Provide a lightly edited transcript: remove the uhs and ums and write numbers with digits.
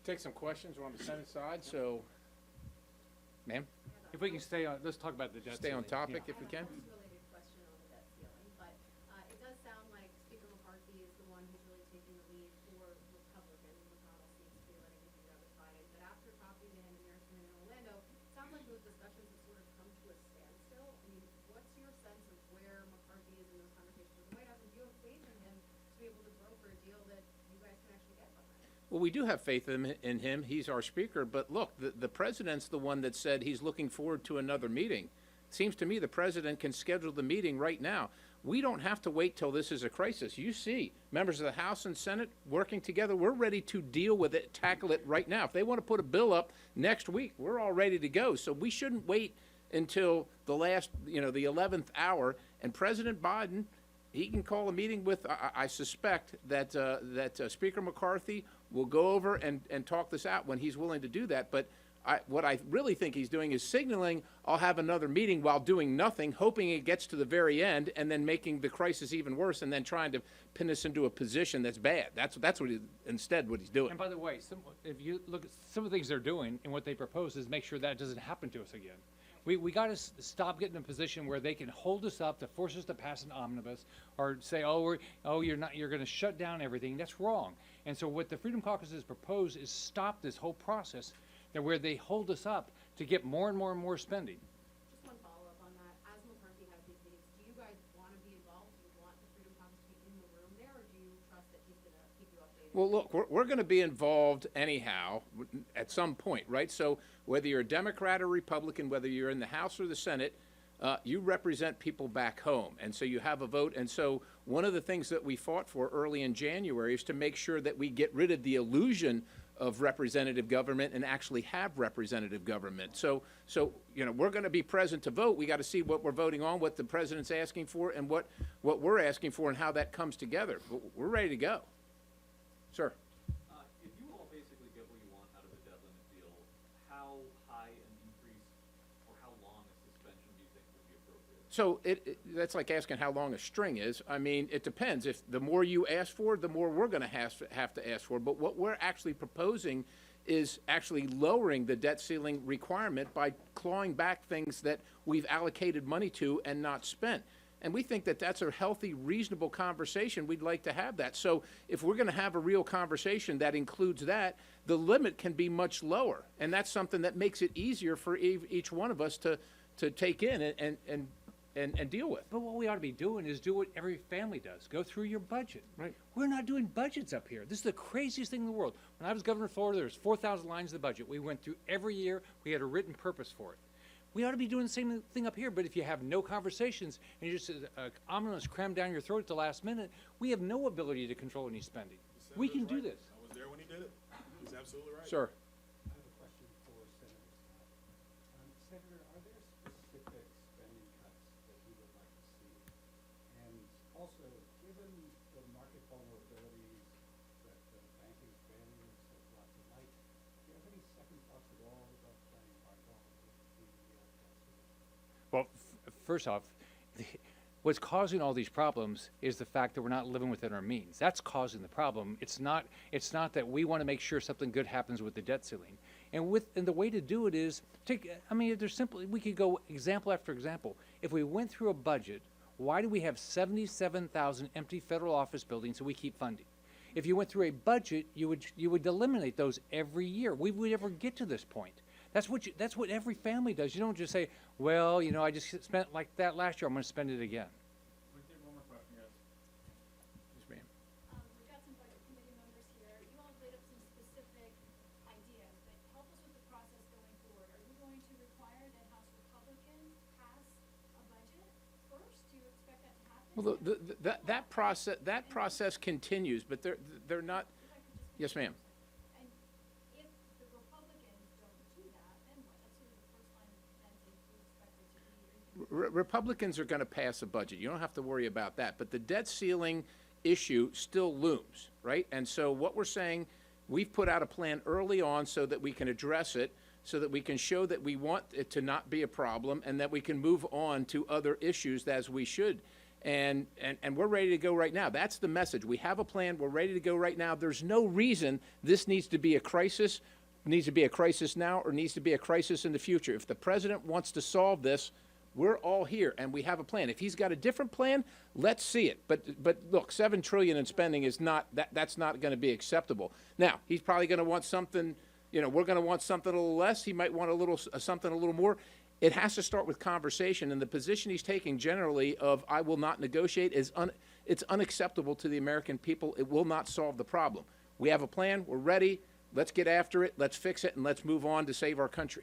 Take some questions. We're on the Senate side, so, ma'am, If we can stay on, let's talk about the debt stay on ceiling. topic Yeah. if we can. Related question on the debt ceiling, but it does sound like Speaker McCarthy is the one who's really taking the lead for Republicans. McConnell seems to be letting him do that with Biden. But after talking to him in Harrison and in Orlando, it sounds like those discussions have sort of come to a standstill. I mean, what's your sense of where McCarthy is in those conversations with the White House? And do you have faith in him to be able to broker a deal that you guys can actually get behind? Well, we do have faith in him. He's our speaker. But look, the president's the one that said he's looking forward to another meeting. Seems to me the president can schedule the meeting right now. We don't have to wait till this is a crisis. You see, members of the House and Senate working together. We're ready to deal with it, tackle it right now. If they want to put a bill up next week, we're all ready to go. So we shouldn't wait until the last, the 11th hour. And President Biden, he can call a meeting with, I suspect that Speaker McCarthy will go over and talk this out when he's willing to do that. But what I really think he's doing is signaling, I'll have another meeting while doing nothing, hoping it gets to the very end, and then making the crisis even worse, and then trying to pin us into a position that's bad. That's what what he's doing. And by the way, if you look at some of the things they're doing and what they propose is make sure that doesn't happen to us again. We got to stop getting in a position where they can hold us up to force us to pass an omnibus or say, you're going to shut down everything. That's wrong. And so what the Freedom Caucus has proposed is stop this whole process that where they hold us up to get more and more and more spending. Just one follow-up on that. As McCarthy has these meetings, do you guys want to be involved? Do you want the Freedom Caucus to be in the room there, or do you trust that he's going to keep you updated? Well, look, we're going to be involved anyhow at some point, right? So whether you're a Democrat or Republican, whether you're in the House or the Senate, you represent people back home. And so you have a vote. And so one of the things that we fought for early in January is to make sure that we get rid of the illusion of representative government and actually have representative government. So we're going to be present to vote. We got to see what we're voting on, what the president's asking for, and what we're asking for, and how that comes together. But we're ready to go. Sir. If you all basically get what you want out of the debt limit deal, how high an increase or how long a suspension do you think would be appropriate? So that's like asking how long a string is. I mean, it depends. If the more you ask for, the more we're going to have to ask for. But what we're actually proposing is actually lowering the debt ceiling requirement by clawing back things that we've allocated money to and not spent. And we think that that's a healthy, reasonable conversation. We'd like to have that. So if we're going to have a real conversation that includes that, the limit can be much lower. And that's something that makes it easier for each one of us to take in and deal with. But what we ought to be doing is do what every family does. Go through your budget. Right. We're not doing budgets up here. This is the craziest thing in the world. When I was governor of Florida, there was 4,000 lines of the budget. We went through every year. We had a written purpose for it. We ought to be doing the same thing up here, but if you have no conversations and you just omnibus crammed down your throat at the last minute, we have no ability to control any spending. We can do this. I was there when he did it. He's absolutely right. Sir. I have a question for Senator Scott. Senator, are there specific spending cuts that you would like to see? And also, given the market vulnerabilities that the banking failures have brought to light, do you have any second thoughts at all about playing hardball with the debt ceiling? Well, first off, what's causing all these problems is the fact that we're not living within our means. That's causing the problem. It's not that we want to make sure something good happens with the debt ceiling. And the way to do it is we could go example after example. If we went through a budget, why do we have 77,000 empty federal office buildings that we keep funding? If you went through a budget, you would eliminate those every year. We would never get to this point. That's what every family does. You don't just say, well, I just spent like that last year. I'm going to spend it again. We can take one more question, guys. Yes, ma'am. We've got some budget committee members here. You all have laid up some specific ideas, but help us with the process going forward. Are you going to require that House Republicans pass a budget first? Do you expect that to happen? Well, that process continues, but they're not. If I could just Yes, ma'am. And if the Republicans don't do that, then what? That's sort of the first line of defense that you expect it to be. Republicans are going to pass a budget. You don't have to worry about that. But the debt ceiling issue still looms, right? And so what we're saying, we've put out a plan early on so that we can address it, so that we can show that we want it to not be a problem and that we can move on to other issues as we should. and we're ready to go right now. That's the message. We have a plan. We're ready to go right now. There's no reason this needs to be a crisis now, or needs to be a crisis in the future. If the president wants to solve this, we're all here, and we have a plan. If he's got a different plan, let's see it. But look, $7 trillion in spending is not that's not going to be acceptable. Now, he's probably going to want something. We're going to want something a little less. He might want a little something a little more. It has to start with conversation, and the position he's taking generally of "I will not negotiate" it's unacceptable to the American people. It will not solve the problem. We have a plan. We're ready. Let's get after it. Let's fix it, and let's move on to save our country.